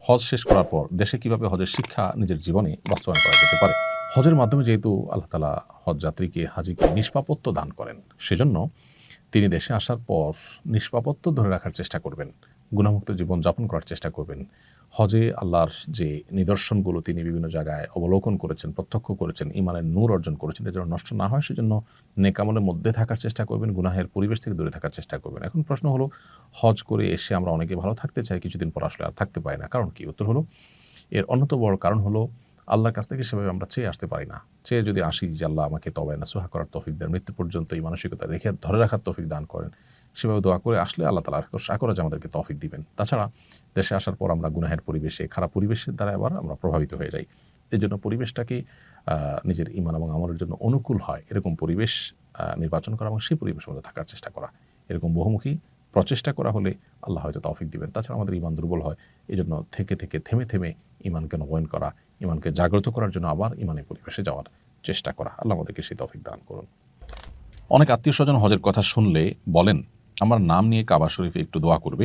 হজ শেষ করার পর দেশে কিভাবে হজের শিক্ষা নিজের জীবনে বাস্তবায়ন করা যেতে পারে। হজের মাধ্যমে যেহেতু আল্লাহ তাআলা হজ যাত্রীকে হাজিকে নিষ্পাপত্ব দান করেন, সেজন্য তিনি দেশে আসার পর নিষ্পাপত্ব ধরে রাখার চেষ্টা করবেন, গুনাহমুক্ত জীবন যাপন করার চেষ্টা করবেন। হজে আল্লাহর যে নিদর্শনগুলো তিনি বিভিন্ন জায়গায় অবলোকন করেছেন, প্রত্যক্ষ করেছেন, ঈমানের নূর অর্জন করেছেন, এটা যেন নষ্ট না হয় সেজন্য নেক আমলের মধ্যে থাকার চেষ্টা করবেন, গুনাহের পরিবেশ থেকে দূরে থাকার চেষ্টা করবেন। এখন প্রশ্ন হলো, হজ করে এসে আমরা অনেকে ভালো থাকতে চাই, কিছুদিন পর আসলে আর থাকতে পারি না। কারণ কি? উত্তর হলো, এর অন্যতম বড় কারণ হলো আল্লাহর কাছ থেকে সেভাবে আমরা চেয়ে আসতে পারি না। চেয়ে যদি আসি যে আল্লাহ আমাকে তওবা নাসুহা করার তৌফিক দেন, মৃত্যু পর্যন্ত এই মানসিকতা রেখে ধরে রাখার তৌফিক দান করেন, সেভাবে দোয়া করে আসলে আল্লাহ তাআলা আশা করা যায় আমাদেরকে তৌফিক দিবেন। তাছাড়া দেশে আসার পর আমরা গুনাহের পরিবেশে, খারাপ পরিবেশের দ্বারা আবার আমরা প্রভাবিত হয়ে যাই। এজন্য পরিবেশটাকে নিজের ঈমান এবং আমলের জন্য অনুকূল হয় এরকম পরিবেশ নির্বাচন করা এবং সেই পরিবেশের মধ্যে থাকার চেষ্টা করা। এরকম বহুমুখী প্রচেষ্টা করা হলে আল্লাহ হয়তো তৌফিক দিবেন। তাছাড়া আমাদের ঈমান দুর্বল হয়, এজন্য থেকে থেমে থেমে ঈমানকে নবায়ন করা, ঈমানকে জাগ্রত করার জন্য আবার ঈমানের পরিবেশে যাওয়ার চেষ্টা করা। আল্লাহ আমাদেরকে সেই তৌফিক দান করুন। অনেক আত্মীয়স্বজন হজের কথা শুনলে বলেন, আমার নাম নিয়ে কাবা শরীফে একটু দোয়া করবে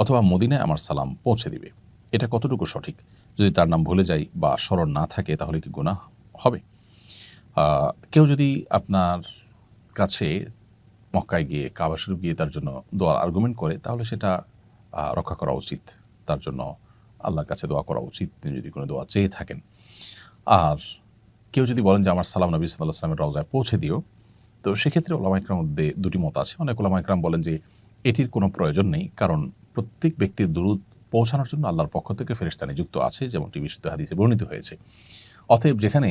অথবা মদিনায় আমার সালাম পৌঁছে দিবে। এটা কতটুকু সঠিক? যদি তার নাম ভুলে যাই বা স্মরণ না থাকে তাহলে কি গুনাহ হবে? কেউ যদি আপনার কাছে মক্কায় গিয়ে, কাবা শরীফ গিয়ে তার জন্য দোয়ার আর্গুমেন্ট করে, তাহলে সেটা রক্ষা করা উচিত। তার জন্য আল্লাহর কাছে দোয়া করা উচিত, তিনি যদি কোনো দোয়া চেয়ে থাকেন। আর কেউ যদি বলেন যে আমার সালাম নবী সাল্লাল্লাহু আলাইহি ওয়াসাল্লামের রওজায় পৌঁছে দিও, তো সেক্ষেত্রে ওলামা ইকরামের মধ্যে দুটি মত আছে। অনেক ওলামা ইকরাম বলেন যে এটির কোনো প্রয়োজন নেই, কারণ প্রত্যেক ব্যক্তির দুরূদ পৌঁছানোর জন্য আল্লাহর পক্ষ থেকে ফেরেশতা নিযুক্ত আছে, যেমনটি বিশুদ্ধ হাদিসে বর্ণিত হয়েছে। অতএব যেখানে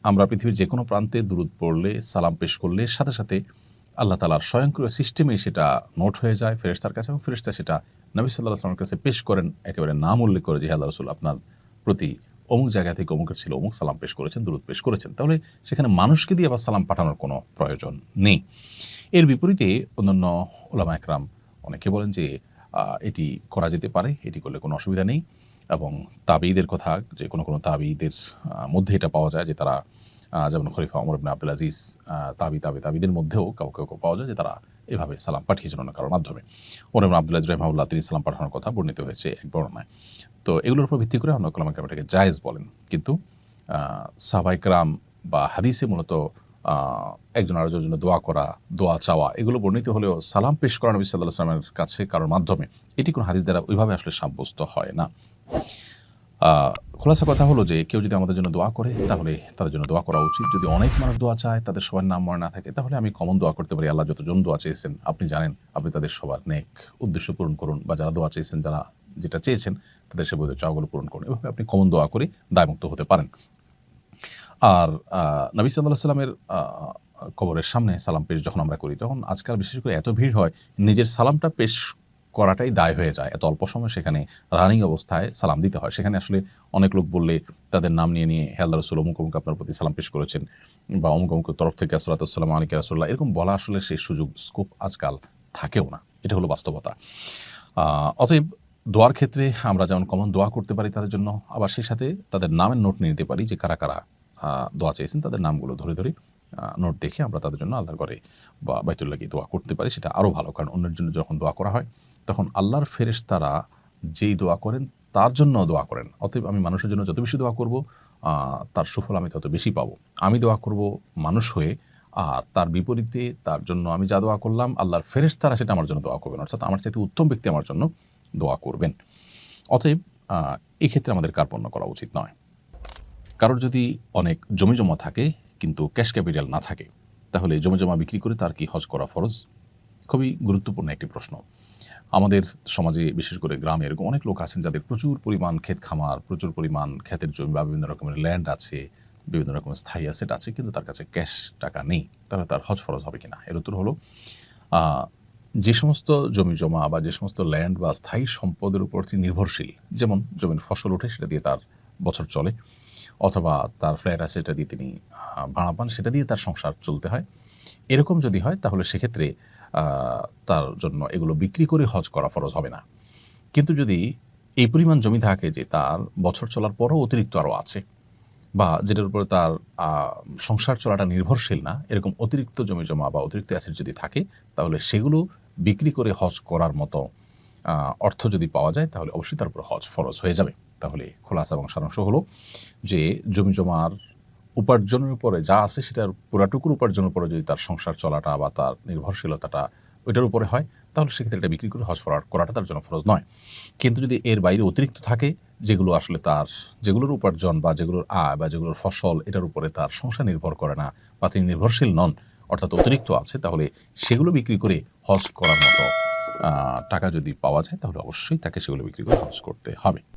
আমরা পৃথিবীর যে কোনো প্রান্তে দুরূদ পড়লে, সালাম পেশ করলে সাথে সাথে আল্লাহ তাআলার স্বয়ংক্রিয় সিস্টেমেই সেটা নোট হয়ে যায় ফেরেশতার কাছে, এবং ফেরেশতা সেটা নবী সাল্লাল্লাহু আলাইহি ওয়াসাল্লামের কাছে পেশ করেন, একেবারে নাম উল্লেখ করে যে, হে আল্লাহর রাসূল, আপনার প্রতি অমুক জায়গা থেকে অমুকের ছিল অমুক সালাম পেশ করেছেন, দুরূদ পেশ করেছেন। তাহলে সেখানে মানুষকে দিয়ে আবার সালাম পাঠানোর কোনো প্রয়োজন নেই। এর বিপরীতে অন্যান্য ওলামা একরাম অনেকে বলেন যে এটি করা যেতে পারে, এটি করলে কোনো অসুবিধা নেই। এবং তাবেঈদের কথা, যে কোনো তাবেঈদের মধ্যে এটা পাওয়া যায় যে তারা যেমন খলিফা ওমর ইবনে আব্দুল আজিজ, তাবেঈদের মধ্যেও কাউকে পাওয়া যায় যে তারা এভাবে সালাম পাঠিয়েছেন অন্য কারোর মাধ্যমে। ওমর ইবনে আব্দুল আজিজ রাহিমাহুল্লাহ তিনি সালাম পাঠানোর কথা বর্ণিত হয়েছে এক বর্ণনায়। তো এগুলোর উপর ভিত্তি করে অন্য ওলামা একরাম এটাকে জায়েজ বলেন। কিন্তু সাহাবায়ে কেরাম বা হাদিসে মূলত একজন আরেকজনের জন্য দোয়া করা, দোয়া চাওয়া, এগুলো বর্ণিত হলেও সালাম পেশ করা নবী সাল্লাল্লাহু আলাইহি ওয়াসাল্লামের কাছে কারোর মাধ্যমে, এটি কোনো হাদিস দ্বারা ওইভাবে আসলে সাব্যস্ত হয় না। খোলাসা কথা হলো যে কেউ যদি আমাদের জন্য দোয়া করে তাহলে তাদের জন্য দোয়া করা উচিত। যদি অনেক মানুষ দোয়া চায়, তাদের সবার নাম মনে না থাকে, তাহলে আমি কমন দোয়া করতে পারি, আল্লাহ যতজন দোয়া চেয়েছেন আপনি জানেন, আপনি তাদের সবার নেক উদ্দেশ্য পূরণ করুন, বা যারা দোয়া চেয়েছেন, যারা যেটা চেয়েছেন তাদের সে বোধহয় চাওয়াগুলো পূরণ করুন। এভাবে আপনি কমন দোয়া করে দায়মুক্ত হতে পারেন। আর নবী সাল্লাল্লাহু আলাইহি ওয়াসাল্লামের কবরের সামনে সালাম পেশ যখন আমরা করি, তখন আজকাল বিশেষ করে এত ভিড় হয়, নিজের সালামটা পেশ করাটাই দায় হয়ে যায়। এত অল্প সময় সেখানে রানিং অবস্থায় সালাম দিতে হয়। সেখানে আসলে অনেক লোক বললে তাদের নাম নিয়ে হে আল্লাহর রাসূল অমুক অমুক আপনার প্রতি সালাম পেশ করেছেন, বা অমুক অমুকের তরফ থেকে আসসালাতু ওয়াসসালামু আলাইকা ইয়া রাসূলুল্লাহ, এরকম বলা আসলে সেই সুযোগ স্কোপ আজকাল থাকেও না। এটা হলো বাস্তবতা। অতএব দোয়ার ক্ষেত্রে আমরা যেমন কমন দোয়া করতে পারি তাদের জন্য, আবার সেই সাথে তাদের নামের নোট নিয়ে নিতে পারি যে কারা কারা দোয়া চেয়েছেন, তাদের নামগুলো ধরে নোট দেখে আমরা তাদের জন্য আল্লাহর ঘরে বা বাইতুল্লাহ গিয়ে দোয়া করতে পারি। সেটা আরও ভালো, কারণ অন্যের জন্য যখন দোয়া করা হয় তখন আল্লাহর ফেরেশতারা যেই দোয়া করেন তার জন্য দোয়া করেন। অতএব আমি মানুষের জন্য যত বেশি দোয়া করব তার সুফল আমি তত বেশি পাবো। আমি দোয়া করব মানুষ হয়ে, আর তার বিপরীতে তার জন্য আমি যা দোয়া করলাম আল্লাহর ফেরেশতারা সেটা আমার জন্য দোয়া করবেন, অর্থাৎ আমার চাইতে উত্তম ব্যক্তি আমার জন্য দোয়া করবেন। অতএব এই ক্ষেত্রে আমাদের কার্পণ্য করা উচিত নয়। কারোর যদি অনেক জমিজমা থাকে কিন্তু ক্যাশ ক্যাপিটাল না থাকে, তাহলে জমিজমা বিক্রি করে তার কি হজ করা ফরজ? খুবই গুরুত্বপূর্ণ একটি প্রশ্ন। আমাদের সমাজে বিশেষ করে গ্রামে এরকম অনেক লোক আছেন যাদের প্রচুর পরিমাণ ক্ষেত খামার, প্রচুর পরিমাণ ক্ষেতের জমি বা বিভিন্ন রকমের ল্যান্ড আছে, বিভিন্ন রকমের স্থায়ী অ্যাসেট আছে, কিন্তু তার কাছে ক্যাশ টাকা নেই। তাহলে তার হজ ফরজ হবে কিনা? এর উত্তর হলো, যে সমস্ত জমি জমা বা যে সমস্ত ল্যান্ড বা স্থায়ী সম্পদের উপর তিনি নির্ভরশীল, যেমন জমির ফসল ওঠে সেটা দিয়ে তার বছর চলে, অথবা তার ফ্ল্যাট আছে সেটা দিয়ে তিনি ভাড়া পান, সেটা দিয়ে তার সংসার চলতে হয়, এরকম যদি হয় তাহলে সেক্ষেত্রে তার জন্য এগুলো বিক্রি করে হজ করা ফরজ হবে না। কিন্তু যদি এই পরিমাণ জমি থাকে যে তার বছর চলার পরও অতিরিক্ত আরও আছে, বা যেটার উপরে তার সংসার চলাটা নির্ভরশীল না, এরকম অতিরিক্ত জমি জমা বা অতিরিক্ত অ্যাসেট যদি থাকে, তাহলে সেগুলো বিক্রি করে হজ করার মতো অর্থ যদি পাওয়া যায় তাহলে অবশ্যই তার উপর হজ ফরজ হয়ে যাবে। তাহলে খোলাসা এবং সারাংশ হলো যে জমি জমার উপার্জনের উপরে যা আছে সেটার পুরাটুকুর উপার্জনের উপরে যদি তার সংসার চলাটা বা তার নির্ভরশীলতাটা ওইটার উপরে হয় তাহলে সেক্ষেত্রে এটা বিক্রি করে হজ করাটা তার জন্য ফরজ নয়। কিন্তু যদি এর বাইরে অতিরিক্ত থাকে যেগুলো আসলে তার যেগুলোর উপার্জন বা যেগুলোর আয় বা যেগুলোর ফসল এটার উপরে তার সংসার নির্ভর করে না বা তিনি নির্ভরশীল নন অর্থাৎ অতিরিক্ত আছে তাহলে সেগুলো বিক্রি করে হজ করার মতো টাকা যদি পাওয়া যায় তাহলে অবশ্যই তাকে সেগুলো বিক্রি করে হজ করতে হবে।